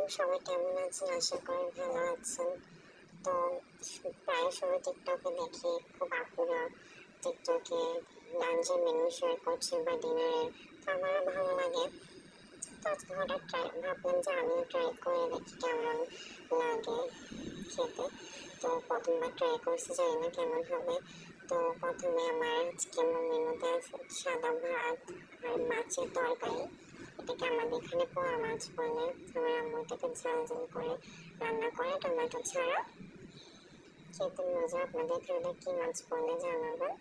আলাইকুম, সবাই কেমন আছেন? আশা করি ভালো আছেন। তো প্রায় সময় টিকটকে দেখি খুব আপুরা টিকটকে লাঞ্চের মেনু শেয়ার করছে বা ডিনারের। তো আমারও ভালো লাগে। তো আজকে হঠাৎ ভাবলাম যে আমিও ট্রাই করে দেখি কেমন লাগে খেতে। তো প্রথমবার ট্রাই করছি, জানি না কেমন হবে। তো প্রথমে আমার আজকে মেনুতে আছে সাদা ভাত আর মাছের তরকারি। এটাকে আমাদের এখানে পোয়া মাছ বলে। আমার আম্মু এটাকে ঝাল ঝাল করে রান্না করে টমেটো ছাড়া। খেতে মজা। আপনাদের এখানে কি মাছ বলে জানাবেন।